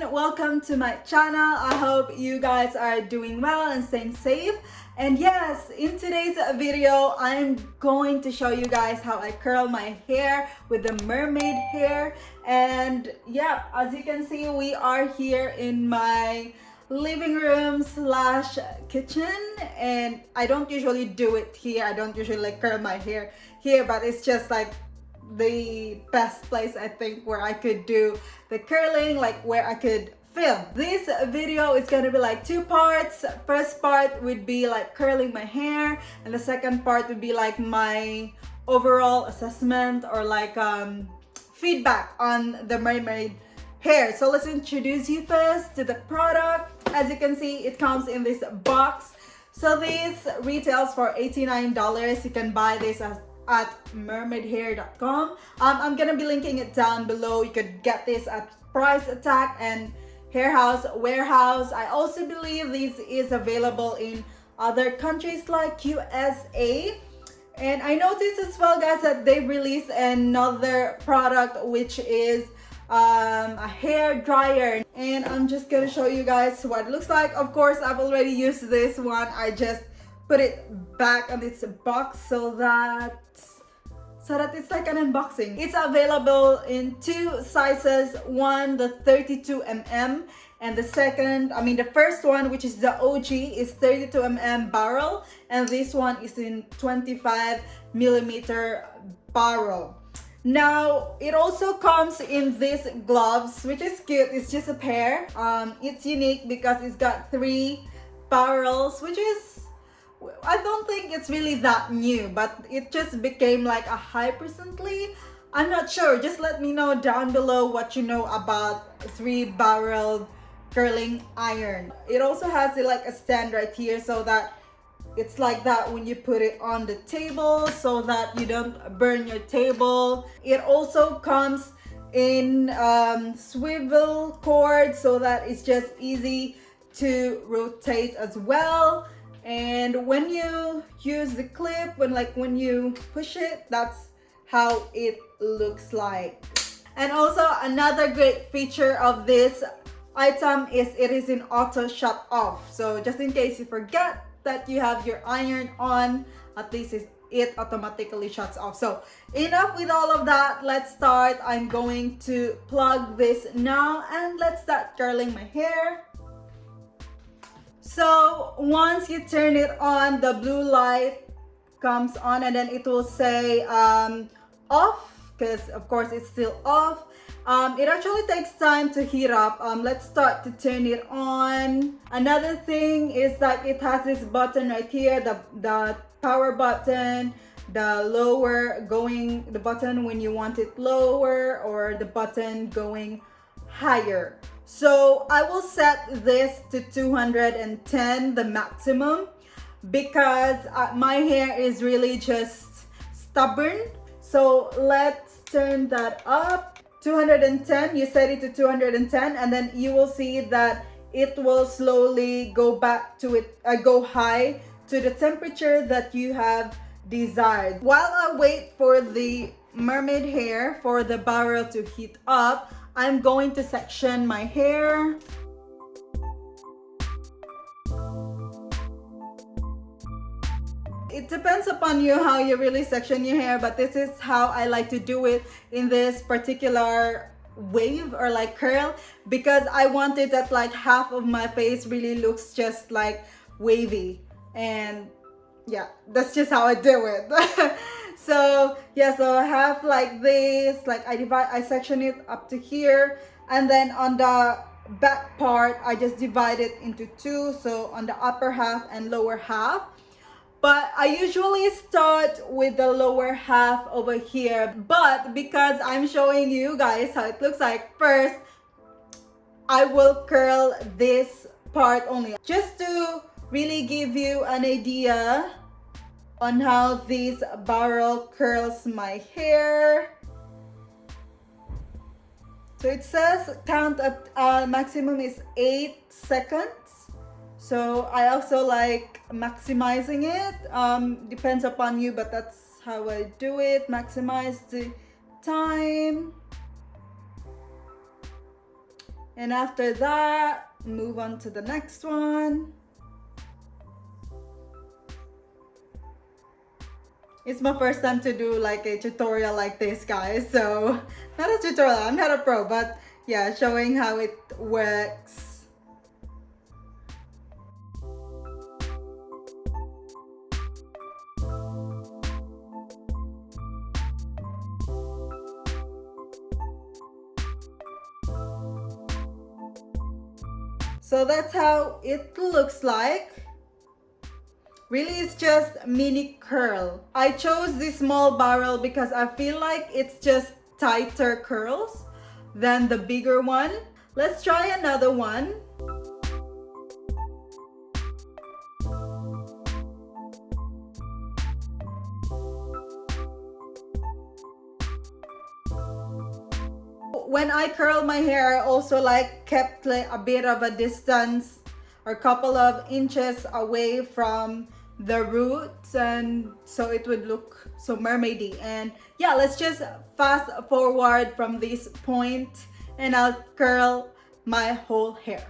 everyone, welcome to my channel. I hope you guys are doing well and staying safe. And yes, in today's video I'm going to show you guys how I curl my hair with the mermaid hair. And yeah, as you can see, we are here in my living room slash kitchen, and I don't usually do it here. I don't usually like curl my hair here, but it's just like the best place I think where I could do the curling, like where I could film. This video is gonna be like two parts. First part would be like curling my hair, and the second part would be like my overall assessment or like feedback on the mermaid hair. So let's introduce you first to the product. As you can see, it comes in this box. So this retails for $89. You can buy this at mermadehair.com. I'm gonna be linking it down below. You could get this at Price Attack and Hair House Warehouse. I also believe this is available in other countries like USA. And I noticed as well, guys, that they released another product which is a hair dryer, and I'm just gonna show you guys what it looks like. Of course, I've already used this one. I just put it back on its box so that it's like an unboxing. It's available in two sizes. One, the 32mm, and the first one, which is the OG, is 32mm barrel, and this one is in 25mm barrel. Now, it also comes in these gloves, which is cute. It's just a pair. It's unique because it's got 3 barrels, which is, I don't think it's really that new, but it just became like a hype recently. I'm not sure. Just let me know down below what you know about 3-barrel curling iron. It also has like a stand right here so that it's like that when you put it on the table so that you don't burn your table. It also comes in swivel cord so that it's just easy to rotate as well. And when you use the clip, when you push it, that's how it looks like. And also another great feature of this item is it is in auto shut off. So just in case you forget that you have your iron on, at least it automatically shuts off. So enough with all of that, let's start. I'm going to plug this now and let's start curling my hair. So once you turn it on, the blue light comes on and then it will say off, because of course it's still off. It actually takes time to heat up. Let's start to turn it on. Another thing is that it has this button right here, the power button, the button when you want it lower, or the button going higher. So I will set this to 210, the maximum, because my hair is really just stubborn. So let's turn that up. 210, you set it to 210, and then you will see that it will slowly go back to go high to the temperature that you have desired. While I wait for the mermaid hair, for the barrel to heat up, I'm going to section my hair. It depends upon you how you really section your hair, but this is how I like to do it in this particular wave or like curl, because I wanted that like half of my face really looks just like wavy. And yeah, that's just how I do it. So yeah, so I have like this, like I section it up to here, and then on the back part I just divide it into 2, so on the upper half and lower half. But I usually start with the lower half over here, but because I'm showing you guys how it looks like first, I will curl this part only, just to really give you an idea on how this barrel curls my hair. So it says count up, maximum is 8 seconds. So I also like maximizing it. Depends upon you, but that's how I do it. Maximize the time. And after that, move on to the next one. It's my first time to do like a tutorial like this, guys. So, not a tutorial, I'm not a pro, but yeah, showing how it works. So that's how it looks like. Really, it's just mini curl. I chose this small barrel because I feel like it's just tighter curls than the bigger one. Let's try another one. When I curl my hair, I also like kept like a bit of a distance or a couple of inches away from the roots, and so it would look so mermaidy. And yeah, let's just fast forward from this point and I'll curl my whole hair.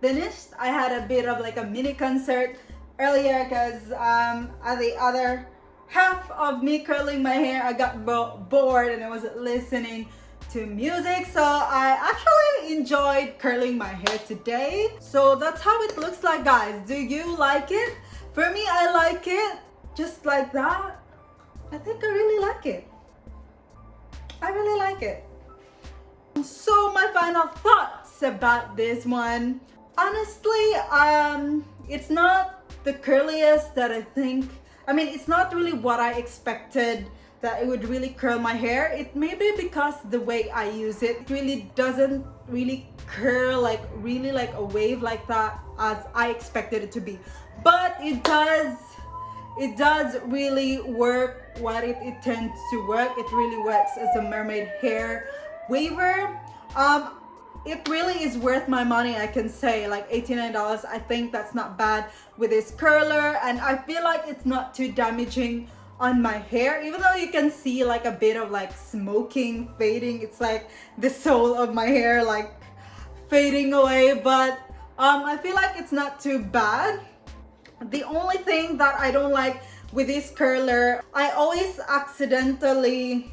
Finished. I had a bit of like a mini concert earlier because at the other half of me curling my hair, I got bored and I was listening to music. So I actually enjoyed curling my hair today. So that's how it looks like, guys. Do you like it? For me, I like it just like that. I think I really like it. I really like it. So my final thoughts about this one. Honestly, it's not the curliest that I think. I mean, it's not really what I expected that it would really curl my hair. It may be because the way I use it really doesn't really curl like really like a wave like that as I expected it to be. But it does really work what it tends to work. It really works as a mermaid hair waver. It really is worth my money, I can say. Like $89, I think that's not bad with this curler, and I feel like it's not too damaging on my hair, even though you can see like a bit of like smoking, fading. It's like the soul of my hair like fading away, but I feel like it's not too bad. The only thing that I don't like with this curler, I always accidentally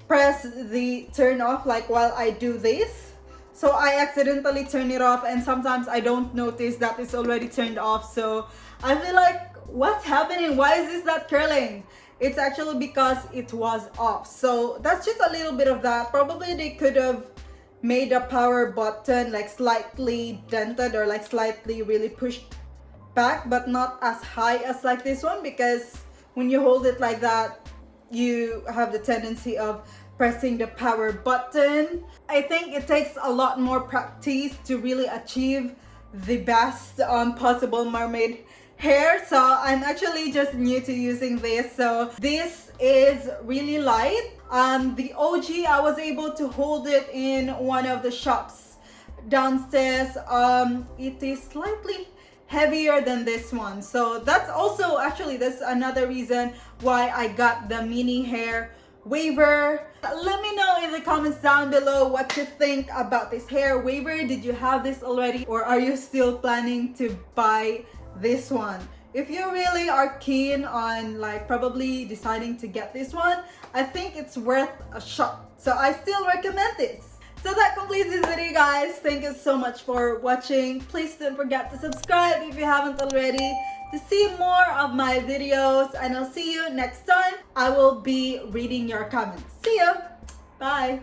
press the turn off like while I do this. So I accidentally turn it off, and sometimes I don't notice that it's already turned off. So I feel like, what's happening? Why is this not curling? It's actually because it was off. So that's just a little bit of that. Probably they could have made a power button like slightly dented or like slightly really pushed back, but not as high as like this one, because when you hold it like that, you have the tendency of pressing the power button. I think it takes a lot more practice to really achieve the best possible mermaid hair. So I'm actually just new to using this. So this is really light. The OG, I was able to hold it in one of the shops downstairs. It is slightly heavier than this one. So that's also actually, that's another reason why I got the mini hair waver. Let me know in the comments down below what you think about this hair waver. Did you have this already, or are you still planning to buy this one? If you really are keen on like probably deciding to get this one, I think it's worth a shot. So I still recommend this. So that completes this video, guys. Thank you so much for watching. Please don't forget to subscribe if you haven't already to see more of my videos, and I'll see you next time. I will be reading your comments. See you. Bye.